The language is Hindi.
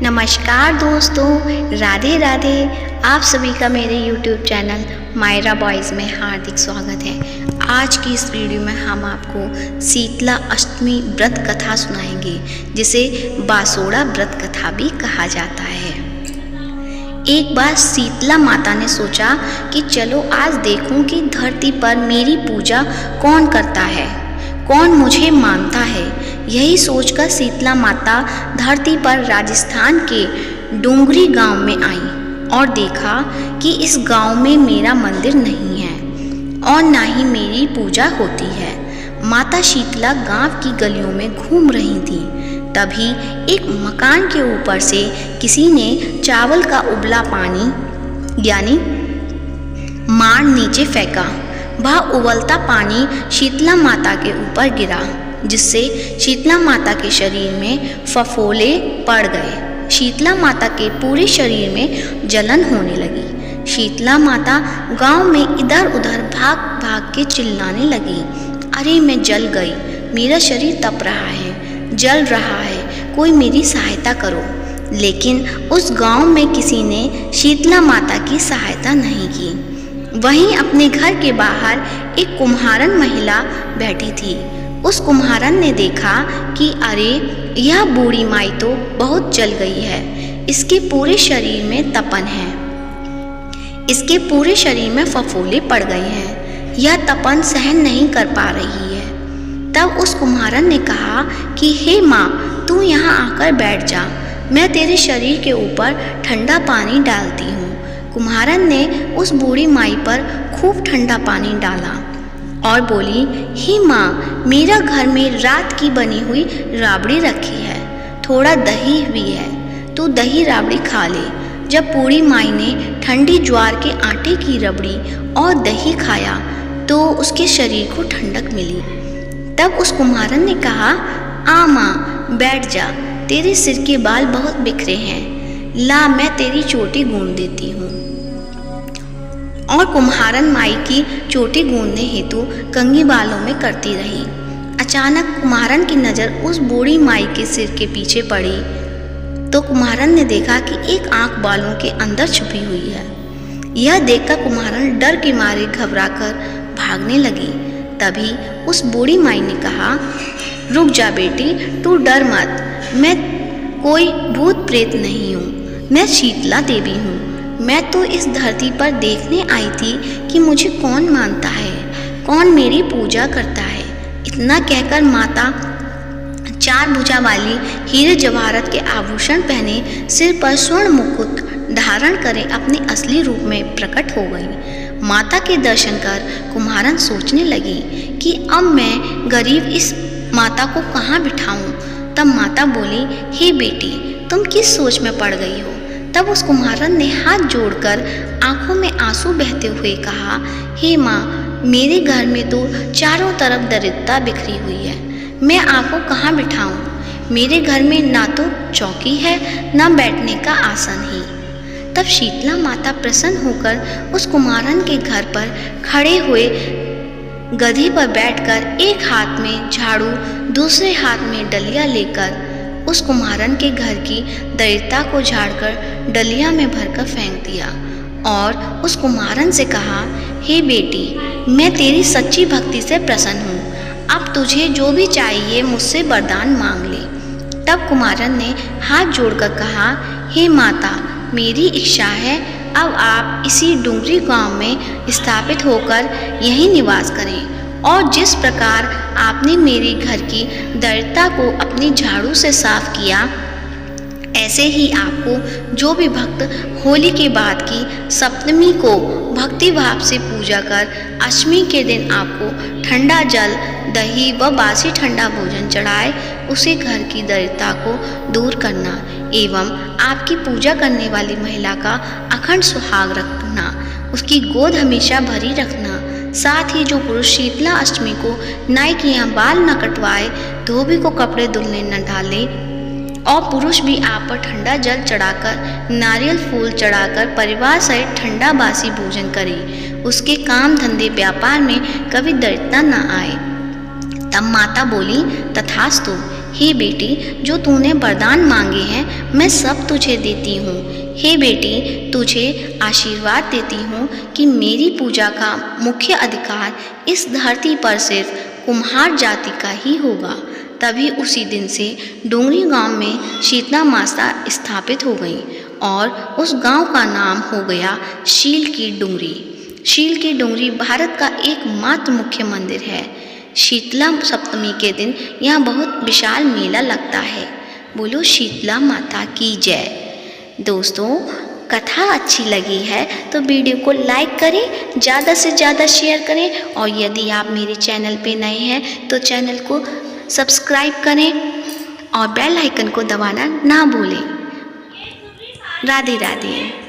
नमस्कार दोस्तों, राधे राधे। आप सभी का मेरे YouTube चैनल मायरा बॉयज़ में हार्दिक स्वागत है। आज की इस वीडियो में हम आपको शीतला अष्टमी व्रत कथा सुनाएंगे, जिसे बासोड़ा व्रत कथा भी कहा जाता है। एक बार शीतला माता ने सोचा कि चलो आज देखूं कि धरती पर मेरी पूजा कौन करता है, कौन मुझे मानता है। यही सोचकर शीतला माता धरती पर राजस्थान के डोंगरी गांव में आई और देखा कि इस गांव में मेरा मंदिर नहीं है और ना ही मेरी पूजा होती है। माता शीतला गांव की गलियों में घूम रही थी। तभी एक मकान के ऊपर से किसी ने चावल का उबला पानी यानी मार नीचे फेंका। वह उबलता पानी शीतला माता के ऊपर गिरा, जिससे शीतला माता के शरीर में फफोले पड़ गए। शीतला माता के पूरे शरीर में जलन होने लगी। शीतला माता गांव में इधर उधर भाग भाग के चिल्लाने लगी, अरे मैं जल गई, मेरा शरीर तप रहा है, जल रहा है, कोई मेरी सहायता करो। लेकिन उस गांव में किसी ने शीतला माता की सहायता नहीं की। वहीं अपने घर के बाहर एक कुम्हारन महिला बैठी थी। उस कुम्हारन ने देखा कि अरे यह बूढ़ी माई तो बहुत जल गई है, इसके पूरे शरीर में तपन है, इसके पूरे शरीर में फफोले पड़ गए हैं, यह तपन सहन नहीं कर पा रही है। तब उस कुम्हारन ने कहा कि हे माँ, तू यहाँ आकर बैठ जा, मैं तेरे शरीर के ऊपर ठंडा पानी डालती हूँ। कुम्हारन ने उस बूढ़ी माई पर खूब ठंडा पानी डाला और बोली, हे माँ, मेरा घर में रात की बनी हुई राबड़ी रखी है, थोड़ा दही भी है, तू दही राबड़ी खा ले। जब बूढ़ी माई ने ठंडी ज्वार के आटे की रबड़ी और दही खाया तो उसके शरीर को ठंडक मिली। तब उस कुम्हारन ने कहा, आ माँ, बैठ जा, तेरे सिर के बाल बहुत बिखरे हैं, ला मैं तेरी चोटी गूंद देती हूँ। और कुम्हारन माई की चोटी गूंदने हेतु कंघी बालों में करती रही। अचानक कुम्हारन की नज़र उस बूढ़ी माई के सिर के पीछे पड़ी तो कुम्हारन ने देखा कि एक आंख बालों के अंदर छुपी हुई है। यह देखकर कुम्हारन डर के मारे घबराकर भागने लगी। तभी उस बूढ़ी माई ने कहा, रुक जा बेटी, तू डर मत, मैं कोई भूत प्रेत नहीं हूँ, मैं शीतला देवी हूँ। मैं तो इस धरती पर देखने आई थी कि मुझे कौन मानता है, कौन मेरी पूजा करता है। इतना कहकर माता चार भुजा वाली हीरे जवाहरत के आभूषण पहने, सिर पर स्वर्ण मुकुट धारण करे अपने असली रूप में प्रकट हो गई। माता के दर्शन कर कुम्हारन सोचने लगी कि अब मैं गरीब इस माता को कहाँ बिठाऊं। तब माता बोली, हे बेटी, तुम किस सोच में पड़ गई हो। तब उस कुम्हारन ने हाथ जोड़कर आंखों में आंसू बहते हुए कहा, हे माँ, मेरे घर में तो चारों तरफ दरिद्रता बिखरी हुई है, मैं आपको कहाँ बिठाऊं। मेरे घर में ना तो चौकी है, ना बैठने का आसन ही। तब शीतला माता प्रसन्न होकर उस कुम्हारन के घर पर खड़े हुए गधी पर बैठकर एक हाथ में झाड़ू, दूसरे हाथ में डलिया लेकर उस कुम्हारन के घर की दरिद्रता को झाड़कर डलिया में भरकर फेंक दिया और उस कुम्हारन से कहा, हे बेटी, मैं तेरी सच्ची भक्ति से प्रसन्न हूँ, अब तुझे जो भी चाहिए मुझसे वरदान मांग ले। तब कुम्हारन ने हाथ जोड़कर कहा, हे माता, मेरी इच्छा है अब आप इसी डूंगरी गांव में स्थापित होकर यहीं निवास करें और जिस प्रकार आपने मेरे घर की दरिद्रता को अपनी झाड़ू से साफ किया, ऐसे ही आपको जो भी भक्त होली के बाद की सप्तमी को भक्ति भाव से पूजा कर अष्टमी के दिन आपको ठंडा जल, दही व बासी ठंडा भोजन चढ़ाए, उसे घर की दरिद्रता को दूर करना एवं आपकी पूजा करने वाली महिला का अखंड सुहाग रखना, उसकी गोद हमेशा भरी रखना। साथ ही जो पुरुष शीतला अष्टमी को नाई के यहाँ बाल न कटवाए, धोबी को कपड़े धुलने न डाले और पुरुष भी आप पर ठंडा जल चढ़ाकर, नारियल फूल चढ़ाकर परिवार सहित ठंडा बासी भोजन करे, उसके काम धंधे व्यापार में कभी दरिद्रता न आए। तब माता बोली, तथास्तु, हे बेटी, जो तूने वरदान मांगे हैं मैं सब तुझे देती हूँ। हे बेटी, तुझे आशीर्वाद देती हूँ कि मेरी पूजा का मुख्य अधिकार इस धरती पर सिर्फ कुम्हार जाति का ही होगा। तभी उसी दिन से डुंगरी गांव में शीतला माता स्थापित हो गई और उस गांव का नाम हो गया शील की डुंगरी। शील की डुंगरी भारत का एकमात्र मुख्य मंदिर है। शीतला सप्तमी के दिन यहाँ बहुत विशाल मेला लगता है। बोलो शीतला माता की जय। दोस्तों, कथा अच्छी लगी है तो वीडियो को लाइक करें, ज़्यादा से ज़्यादा शेयर करें और यदि आप मेरे चैनल पे नए हैं तो चैनल को सब्सक्राइब करें और बेल आइकन को दबाना ना भूलें। राधे राधे।